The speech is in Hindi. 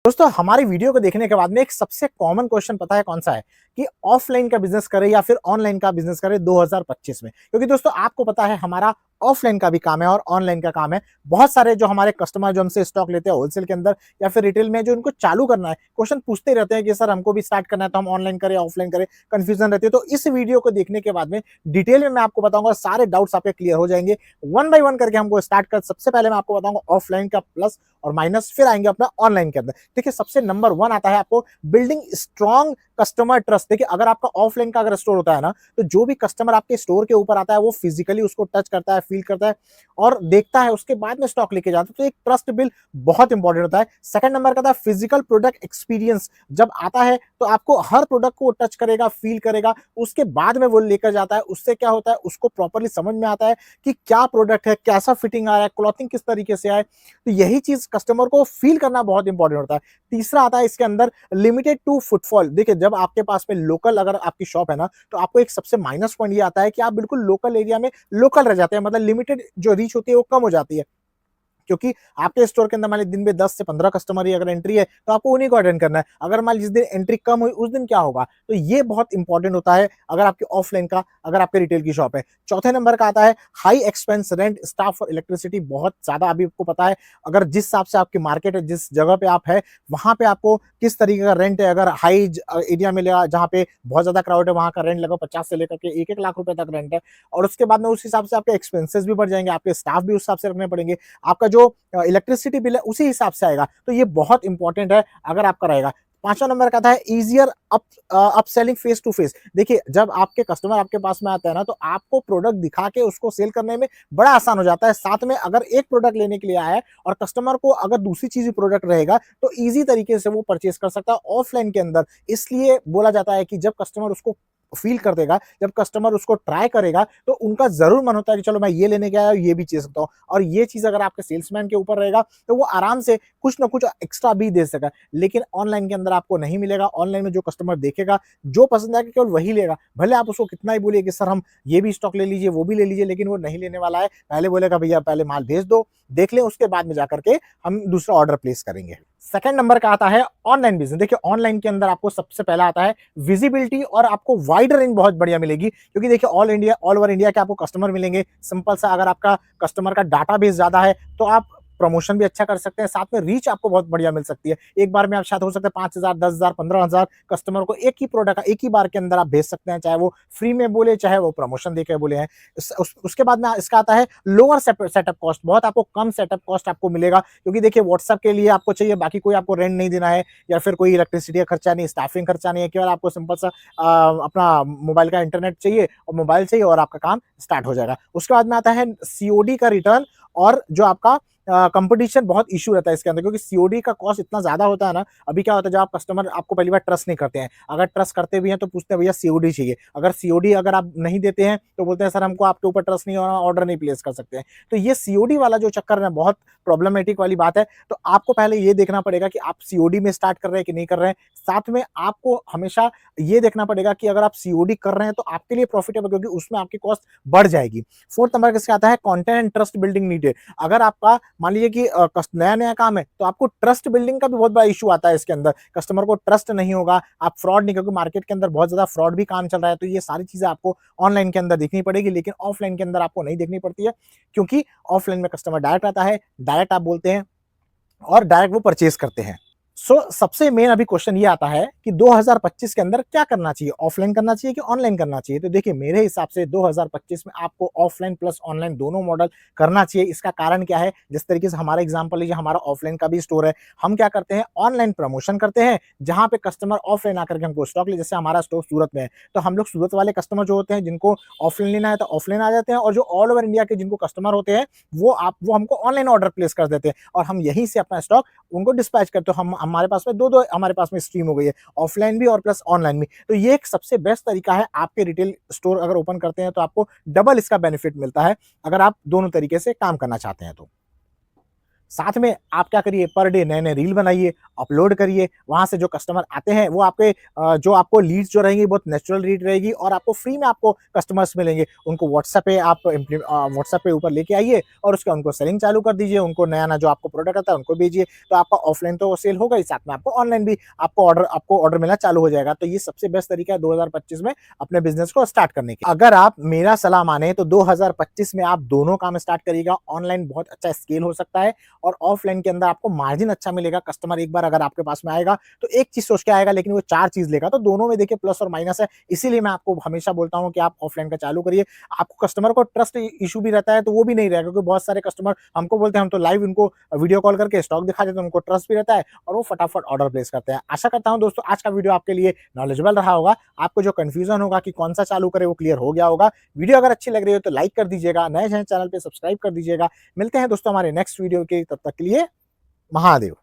दोस्तों हमारी वीडियो को देखने के बाद में एक सबसे कॉमन क्वेश्चन पता है कौन सा है कि ऑफलाइन का बिजनेस करें या फिर ऑनलाइन का बिजनेस करें 2025 में। क्योंकि दोस्तों आपको पता है हमारा ऑफलाइन का भी काम है और ऑनलाइन का काम है। बहुत सारे जो हमारे कस्टमर जो हमसे स्टॉक लेते हैं होलसेल के अंदर या फिर रिटेल में, जो उनको चालू करना है, क्वेश्चन पूछते रहते हैं कि सर हमको भी स्टार्ट करना है तो हम ऑनलाइन करें ऑफलाइन करें, कंफ्यूजन रहती है। तो इस वीडियो को देखने के बाद में डिटेल में मैं आपको बताऊंगा, सारे डाउट्स आपके क्लियर हो जाएंगे। वन बाय वन करके हमको स्टार्ट कर, सबसे पहले मैं आपको बताऊंगा ऑफलाइन का प्लस और माइनस, फिर आएंगे अपना ऑनलाइन के अंदर। देखिए सबसे नंबर वन आता है आपको बिल्डिंग स्ट्रॉन्ग कस्टमर ट्रस्ट। देखिए अगर आपका ऑफलाइन का अगर स्टोर होता है ना, तो जो भी कस्टमर आपके स्टोर के ऊपर आता है वो फिजिकली उसको टच करता है, फील करता है और देखता है, उसके बाद में स्टॉक लेके जाता है। तो एक ट्रस्ट बिल बहुत इंपॉर्टेंट होता है। सेकंड नंबर का था फिजिकल प्रोडक्ट एक्सपीरियंस। जब आता है तो आपको हर प्रोडक्ट को टच करेगा, फील करेगा, उसके बाद में वो लेकर जाता है। उससे क्या होता है, उसको प्रॉपरली समझ में आता है कि क्या प्रोडक्ट है, कैसा फिटिंग आ रहा है, क्लॉथिंग किस तरीके से आए। तो यही चीज कस्टमर को फील करना बहुत इंपॉर्टेंट होता है। तीसरा आता है इसके अंदर लिमिटेड टू फुटफॉल। देखिए जब आपके पास में लोकल अगर आपकी शॉप है ना, तो आपको एक सबसे माइनस पॉइंट ये आता है कि आप बिल्कुल लोकल एरिया में लोकल रह जाते हैं, मतलब लिमिटेड जो रीच होती है वो कम हो जाती है। क्योंकि आपके स्टोर के अंदर मान लीजिए दिन में 10 से 15 कस्टमर ही अगर एंट्री है तो आपको उन्हीं को अटेंड करना है। अगर मान लीजिए जिस दिन एंट्री कम हुई उस दिन क्या होगा, तो ये बहुत इंपॉर्टेंट होता है अगर आपकी ऑफलाइन का, अगर आपके रिटेल की शॉप है। चौथे नंबर का आता है हाई एक्सपेंस रेंट, स्टाफ और इलेक्ट्रिसिटी बहुत ज्यादा। अभी आपको पता है अगर जिस हिसाब से आपकी मार्केट है, जिस जगह पे आप है, वहां पे आपको किस तरीके का रेंट है। अगर हाई एरिया में लेगा जहाँ पे बहुत ज्यादा क्राउड है, वहां का रेंट लगभग 50 से लेकर के 1-1 लाख रुपए तक रेंट है। और उसके बाद में उस हिसाब से आपके एक्सपेंसेस भी बढ़ जाएंगे, आपके स्टाफ भी उस हिसाब से रखने पड़ेंगे, आपका जो इलेक्ट्रिसिटी बिल है उसी हिसाब से आएगा। तो ये बहुत इंपॉर्टेंट है अगर आपका रहेगा। पांचवा नंबर का था easier upselling face to face. देखिए जब आपके कस्टमर आपके पास में आता है ना, तो आपको प्रोडक्ट दिखा के उसको सेल करने में बड़ा आसान हो जाता है। साथ में अगर एक प्रोडक्ट लेने के लिए आया है और कस्टमर को अगर दूसरी चीज प्रोडक्ट रहेगा तो इजी तरीके से वो परचेस कर सकता है ऑफलाइन के अंदर। इसलिए बोला जाता है कि जब कस्टमर उसको फील कर देगा, जब कस्टमर उसको ट्राई करेगा, तो उनका जरूर मन होता है कि चलो मैं ये लेने गया ये भी चीज सकता हूँ। और ये चीज अगर आपके सेल्समैन के ऊपर रहेगा तो वो आराम से कुछ ना कुछ एक्स्ट्रा भी दे सका। लेकिन ऑनलाइन के अंदर आपको नहीं मिलेगा। ऑनलाइन में जो कस्टमर देखेगा, जो पसंद आएगा केवल वही लेगा। भले आप उसको कितना ही बोलिए कि सर हम ये भी स्टॉक ले लीजिए वो भी ले लीजिए, लेकिन वो नहीं लेने वाला है। पहले बोलेगा भैया पहले माल भेज दो, देख लें, उसके बाद में जाकर के हम दूसरा ऑर्डर प्लेस करेंगे। सेकंड नंबर का आता है ऑनलाइन बिजनेस। देखिए ऑनलाइन के अंदर आपको सबसे पहला आता है विजिबिलिटी, और आपको वाइड रेंज बहुत बढ़िया मिलेगी। क्योंकि देखिए ऑल ओवर इंडिया के आपको कस्टमर मिलेंगे। सिंपल सा, अगर आपका कस्टमर का डाटा बेस ज्यादा है तो आप प्रमोशन भी अच्छा कर सकते हैं, साथ में रीच आपको बहुत बढ़िया मिल सकती है। एक बार में आप शायद हो सकता है 5,000, 10,000, 15,000 कस्टमर को एक ही प्रोडक्ट एक ही बार के अंदर आप भेज सकते हैं, चाहे वो फ्री में बोले चाहे वो प्रमोशन देकर बोले हैं। उसके बाद में इसका आता है लोअर सेटअप कॉस्ट। बहुत आपको कम सेटअप कॉस्ट आपको मिलेगा। क्योंकि देखिए व्हाट्सएप के लिए आपको चाहिए, बाकी कोई आपको रेंट नहीं देना है, या फिर कोई इलेक्ट्रिसिटी का खर्चा नहीं, स्टाफिंग खर्चा नहीं है, केवल आपको सिंपल सा अपना मोबाइल का इंटरनेट चाहिए और मोबाइल चाहिए और आपका काम स्टार्ट हो जाएगा। उसके बाद में आता है सीओडी का रिटर्न, और जो आपका कंपटीशन बहुत इशू रहता है इसके अंदर, क्योंकि सीओडी का कॉस्ट इतना ज्यादा होता है ना। अभी क्या होता है, जब आप कस्टमर आपको पहली बार ट्रस्ट नहीं करते हैं, अगर ट्रस्ट करते भी हैं तो पूछते हैं भैया सीओडी चाहिए। अगर सीओडी अगर आप नहीं देते हैं तो बोलते हैं सर हमको आपके ऊपर ट्रस्ट नहीं हो रहा, ऑर्डर नहीं प्लेस कर सकते हैं। तो ये सीओडी वाला जो चक्कर है बहुत प्रॉब्लमेटिक वाली बात है। तो आपको पहले ये देखना पड़ेगा कि आप सीओडी में स्टार्ट कर रहे हैं कि नहीं कर रहे हैं। साथ में आपको हमेशा ये देखना पड़ेगा कि अगर आप सीओडी कर रहे हैं तो आपके लिए प्रॉफिटेबल, क्योंकि उसमें आपकी कॉस्ट बढ़ जाएगी। फोर्थ नंबर किसका आता है content and trust building needed. अगर आपका मान लीजिए कि नया नया काम है तो आपको ट्रस्ट बिल्डिंग का भी बहुत बड़ा इशू आता है इसके अंदर। कस्टमर को ट्रस्ट नहीं होगा, आप फ्रॉड नहीं, क्योंकि मार्केट के अंदर बहुत ज्यादा फ्रॉड भी काम चल रहा है। तो ये सारी चीजें आपको ऑनलाइन के अंदर देखनी पड़ेगी, लेकिन ऑफलाइन के अंदर आपको नहीं देखनी पड़ती है। क्योंकि ऑफलाइन में कस्टमर डायरेक्ट आता है, डायरेक्ट आप बोलते हैं और डायरेक्ट वो परचेज करते हैं। सबसे मेन अभी क्वेश्चन ये आता है कि 2025 के अंदर क्या करना चाहिए, ऑफलाइन करना चाहिए कि ऑनलाइन करना चाहिए। तो देखिए मेरे हिसाब से 2025 में आपको ऑफलाइन प्लस ऑनलाइन दोनों मॉडल करना चाहिए। इसका कारण क्या है, जिस तरीके से हमारा एग्जांपल लीजिए, हमारा ऑफलाइन का भी स्टोर है, हम क्या करते हैं ऑनलाइन प्रमोशन करते हैं, जहां पे कस्टमर ऑफलाइन आकर के हमको स्टॉक ले। जैसे हमारा स्टोर सूरत में है, तो हम लोग सूरत वाले कस्टमर जो होते हैं जिनको ऑफलाइन लेना है तो ऑफलाइन आ जाते हैं, और जो ऑल ओवर इंडिया के जिनको कस्टमर होते हैं वो हमको ऑनलाइन ऑर्डर प्लेस कर देते हैं, और हम यहीं से अपना स्टॉक उनको डिस्पैच करते हो। हम हमारे पास में दो हमारे पास में स्ट्रीम हो गई है, ऑफलाइन भी और प्लस ऑनलाइन भी। तो ये एक सबसे बेस्ट तरीका है। आपके रिटेल स्टोर अगर ओपन करते हैं तो आपको डबल इसका बेनिफिट मिलता है, अगर आप दोनों तरीके से काम करना चाहते हैं तो। साथ में आप क्या करिए, पर डे नए-नए रील बनाइए, अपलोड करिए, वहाँ से जो कस्टमर आते हैं वो आपके जो आपको लीड्स जो रहेंगी बहुत नेचुरल लीड रहेगी और आपको फ्री में आपको कस्टमर्स मिलेंगे। उनको व्हाट्सएप पे आप व्हाट्सएप पे ऊपर लेके आइए और उसके उनको सेलिंग चालू कर दीजिए, उनको नया-नया जो आपको प्रोडक्ट आता है उनको भेजिए, तो आपका ऑफलाइन तो सेल होगा ही, साथ में आपको ऑनलाइन भी आपको ऑर्डर मिलना चालू हो जाएगा। तो ये सबसे बेस्ट तरीका है 2025 में अपने बिज़नेस को स्टार्ट करने की। अगर आप मेरा सलाह माने तो 2025 में आप दोनों काम स्टार्ट करिएगा, ऑनलाइन बहुत अच्छा स्केल हो सकता है और ऑफलाइन के अंदर आपको मार्जिन अच्छा मिलेगा। कस्टमर एक बार अगर आपके पास में आएगा तो एक चीज़ सोच के आएगा लेकिन वो 4 चीज़ लेगा, तो दोनों में देखिए प्लस और माइनस है। इसीलिए मैं आपको हमेशा बोलता हूँ कि आप ऑफलाइन का चालू करिए। आपको कस्टमर को ट्रस्ट इश्यू भी रहता है तो वो भी नहीं रहेगा, क्योंकि बहुत सारे कस्टमर हमको बोलते हैं, हम तो लाइव उनको वीडियो कॉल करके स्टॉक दिखा देते हैं, उनको ट्रस्ट भी रहता है और वो फटाफट ऑर्डर प्लेस करते हैं। आशा करता हूँ दोस्तों आज का वीडियो आपके लिए नॉलेजेबल रहा होगा। आपको जो कन्फ्यूजन होगा कि कौन सा चालू करें वो क्लियर हो गया होगा। वीडियो अगर अच्छी लग रही हो तो लाइक कर दीजिएगा, नए हैं चैनल पे सब्सक्राइब कर दीजिएगा। मिलते हैं दोस्तों हमारे नेक्स्ट वीडियो के, तब तक के लिए महादेव।